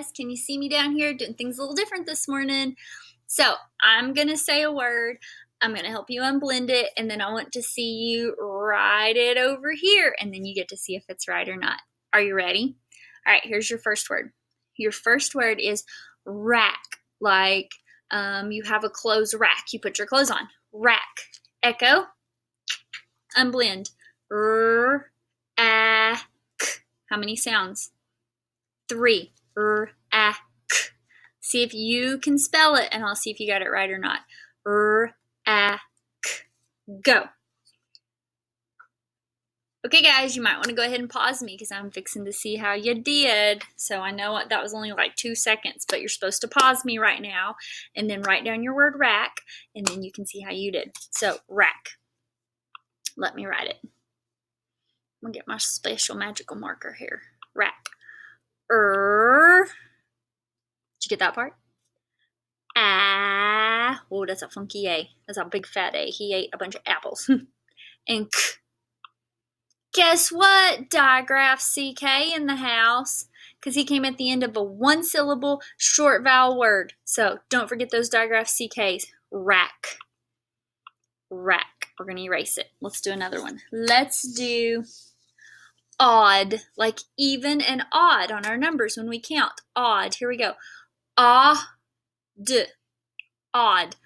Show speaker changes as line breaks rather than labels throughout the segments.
guys. Can you see me down here doing things a little different this morning? So I'm going to say a word. I'm going to help you unblend it, and then I want to see you write it over here, and then you get to see if it's right or not. Are you ready? All right, here's your first word. Your first word is rack, like you have a clothes rack. You put your clothes on. Rack. Echo. Unblend. R, a, k. How many sounds? 3. R, a, k. See if you can spell it, and I'll see if you got it right or not. R, a, k. Go. Okay, guys, you might want to go ahead and pause me because I'm fixing to see how you did. So I know that was only like 2 seconds, but you're supposed to pause me right now and then write down your word rack, and then you can see how you did. So rack. Let me write it. I'm going to get my special magical marker here. Rack. Did you get that part? Ah. Oh, that's a funky A. That's a big fat A. He ate a bunch of apples. And k. Guess what? Digraph CK in the house. Because he came at the end of a 1-syllable short vowel word. So don't forget those digraph CKs. Rack. Rack. We're going to erase it. Let's do another one. Let's do odd. Like even and odd on our numbers when we count. Odd. Here we go. D. Odd.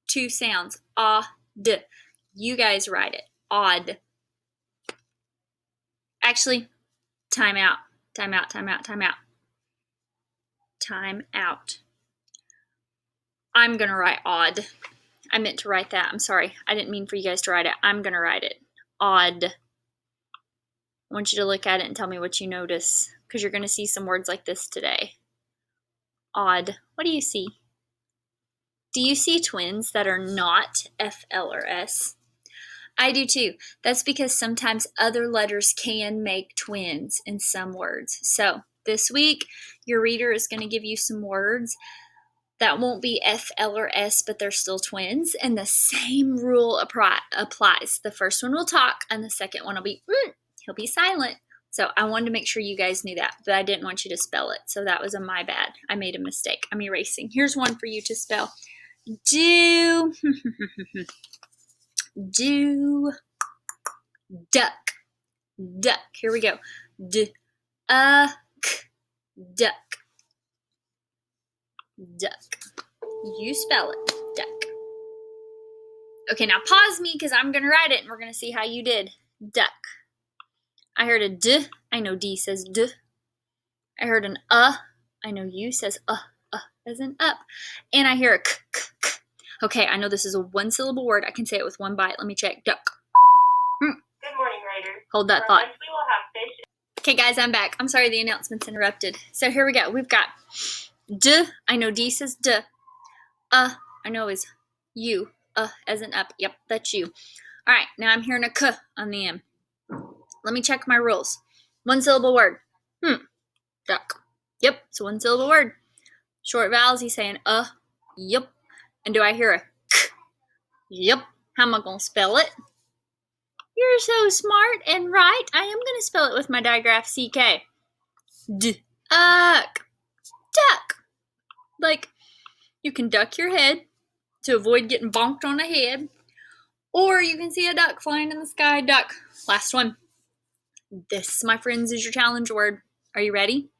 2 sounds. D. You guys write it. Odd. Actually, time out. Time out. Time out. Time out. Time out. I'm going to write odd. I meant to write that. I'm sorry. I didn't mean for you guys to write it. I'm going to write it. Odd. I want you to look at it and tell me what you notice, because you're going to see some words like this today. Odd. What do you see? Do you see twins that are not FL or S? I do too. That's because sometimes other letters can make twins in some words. So this week, your reader is going to give you some words that won't be FL or S, but they're still twins. And the same rule applies. The first one will talk, and the second one will be, he'll be silent. So I wanted to make sure you guys knew that, but I didn't want you to spell it. So that was my bad. I made a mistake. I'm erasing. Here's one for you to spell. Do. Do. Duck. Duck. Here we go. Duck. Duck. Duck. You spell it. Duck. Okay, now pause me because I'm going to write it and we're going to see how you did. Duck. I heard a D. I know D says D. I heard an I know U says as in up. And I hear a k, k, k. Okay, I know this is a 1-syllable word. I can say it with one bite. Let me check. Duck.
Good morning, Ryder.
Hold that thought.
We will have fish.
Okay, guys, I'm back. I'm sorry the announcement's interrupted. So here we go. We've got D. I know D says D. I know is U. As in up. Yep, that's you. All right, now I'm hearing a K on the M. Let me check my rules. 1-syllable word. Duck. Yep, it's a 1-syllable word. Short vowels, he's saying yep. And do I hear a K? Yep. How am I going to spell it? You're so smart and right. I am going to spell it with my digraph CK. Duck. Duck. Like, you can duck your head to avoid getting bonked on the head, or you can see a duck flying in the sky. Duck. Last one. This, my friends, is your challenge word. Are you ready?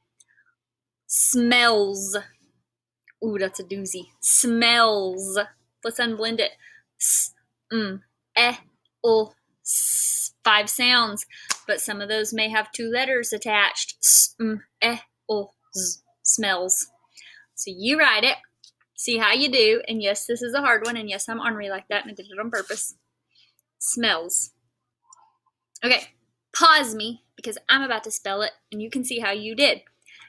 Smells. Ooh, that's a doozy. Smells. Let's unblend it. S. 5 sounds, but some of those may have 2 letters attached. Smells. So you write it. See how you do. And yes, this is a hard one. And yes, I'm ornery like that, and I did it on purpose. Smells. Okay, pause me because I'm about to spell it, and you can see how you did.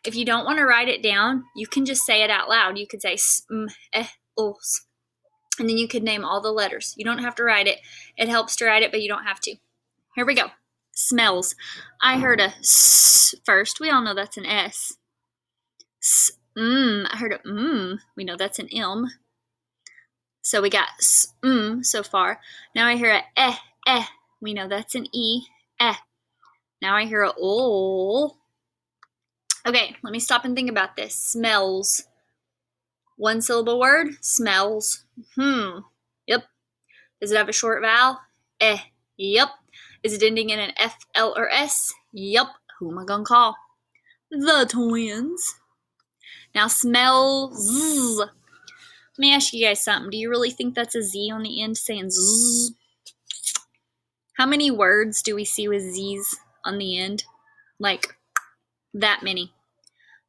If you don't want to write it down, you can just say it out loud. You could say and then you could name all the letters. You don't have to write it. It helps to write it, but you don't have to. Here we go. Smells. I heard a S first. We all know that's an S. I heard a We know that's an M. So we got so far. Now I hear a We know that's an E. Now I hear a O. Okay, let me stop and think about this. Smells. One syllable word. Smells. Yep. Does it have a short vowel? Eh. Yep. Is it ending in an F, L, or S? Yep. Who am I gonna call? The twins. Now smells. Let me ask you guys something. Do you really think that's a Z on the end saying zzz? How many words do we see with Z's on the end? Like that many.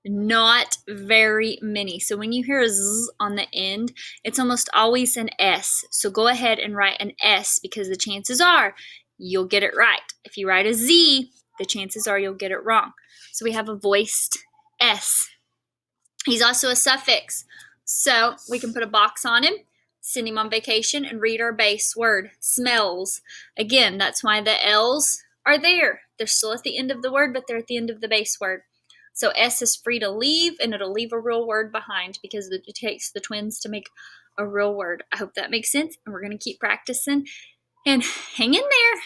Not very many. So when you hear a Z on the end, it's almost always an S. So go ahead and write an S because the chances are you'll get it right. If you write a Z, the chances are you'll get it wrong. So we have a voiced S. He's also a suffix. So we can put a box on him, send him on vacation, and read our base word, smells. Again, that's why the L's are there. They're still at the end of the word, but they're at the end of the base word. So S is free to leave, and it'll leave a real word behind because it takes the twins to make a real word. I hope that makes sense, and we're going to keep practicing. And hang in there.